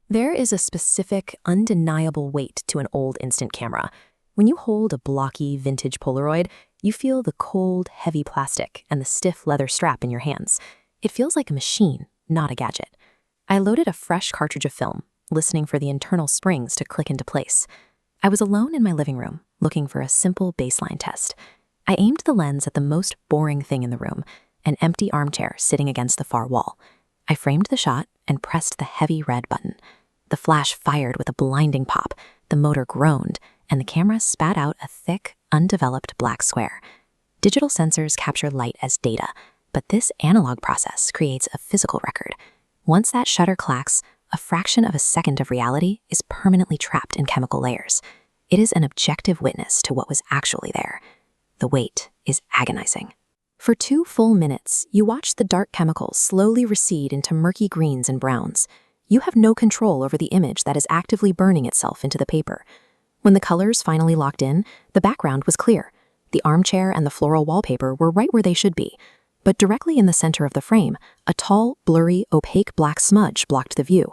There is a specific, undeniable weight to an old instant camera. When you hold a blocky, vintage Polaroid, you feel the cold, heavy plastic and the stiff leather strap in your hands. It feels like a machine, not a gadget. I loaded a fresh cartridge of film, listening for the internal springs to click into place. I was alone in my living room, looking for a simple baseline test. I aimed the lens at the most boring thing in the room, an empty armchair sitting against the far wall. I framed the shot and pressed the heavy red button. The flash fired with a blinding pop, the motor groaned, and the camera spat out a thick, undeveloped black square. Digital sensors capture light as data, but this analog process creates a physical record. Once that shutter clacks, a fraction of a second of reality is permanently trapped in chemical layers. It is an objective witness to what was actually there. The wait is agonizing. For 2 full minutes, you watch the dark chemicals slowly recede into murky greens and browns. You have no control over the image that is actively burning itself into the paper. When the colors finally locked in, the background was clear. The armchair and the floral wallpaper were right where they should be. But directly in the center of the frame, a tall, blurry, opaque black smudge blocked the view.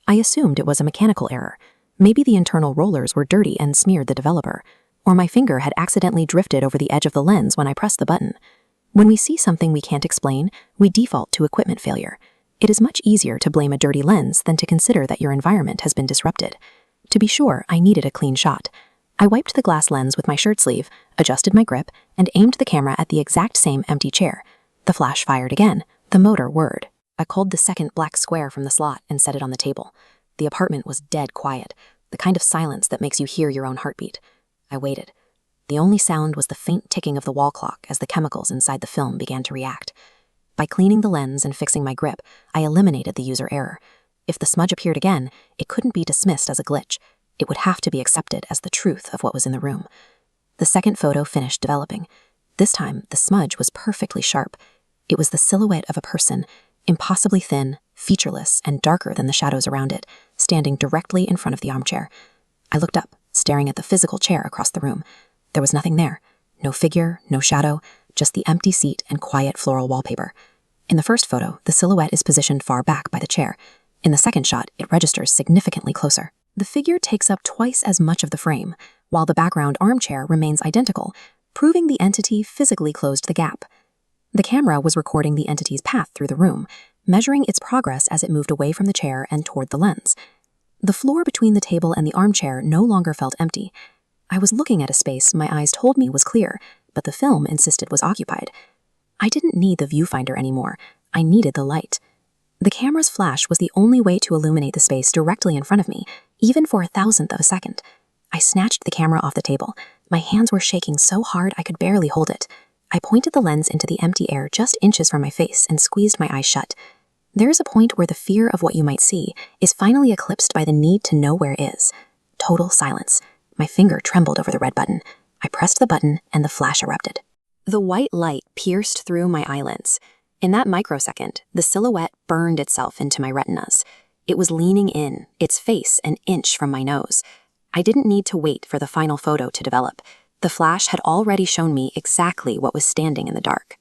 I assumed it was a mechanical error. Maybe the internal rollers were dirty and smeared the developer. Or my finger had accidentally drifted over the edge of the lens when I pressed the button. When we see something we can't explain, we default to equipment failure. It is much easier to blame a dirty lens than to consider that your environment has been disrupted. To be sure, I needed a clean shot. I wiped the glass lens with my shirt sleeve, adjusted my grip, and aimed the camera at the exact same empty chair. The flash fired again. The motor whirred. I culled the second black square from the slot and set it on the table. The apartment was dead quiet, the kind of silence that makes you hear your own heartbeat. I waited. The only sound was the faint ticking of the wall clock as the chemicals inside the film began to react. By cleaning the lens and fixing my grip, I eliminated the user error. If the smudge appeared again, it couldn't be dismissed as a glitch. It would have to be accepted as the truth of what was in the room. The second photo finished developing. This time, the smudge was perfectly sharp. It was the silhouette of a person, impossibly thin, featureless, and darker than the shadows around it, standing directly in front of the armchair. I looked up, staring at the physical chair across the room. There was nothing there. No figure, no shadow, just the empty seat and quiet floral wallpaper. In the first photo, the silhouette is positioned far back by the chair. In the second shot, it registers significantly closer. The figure takes up twice as much of the frame, while the background armchair remains identical, proving the entity physically closed the gap. The camera was recording the entity's path through the room, measuring its progress as it moved away from the chair and toward the lens. The floor between the table and the armchair no longer felt empty. I was looking at a space my eyes told me was clear, but the film insisted was occupied. I didn't need the viewfinder anymore. I needed the light. The camera's flash was the only way to illuminate the space directly in front of me, even for 1,000th of a second. I snatched the camera off the table. My hands were shaking so hard I could barely hold it. I pointed the lens into the empty air just inches from my face and squeezed my eyes shut. There is a point where the fear of what you might see is finally eclipsed by the need to know where it is. Total silence. My finger trembled over the red button. I pressed the button and the flash erupted. The white light pierced through my eyelids. In that microsecond, the silhouette burned itself into my retinas. It was leaning in, its face an inch from my nose. I didn't need to wait for the final photo to develop. The flash had already shown me exactly what was standing in the dark.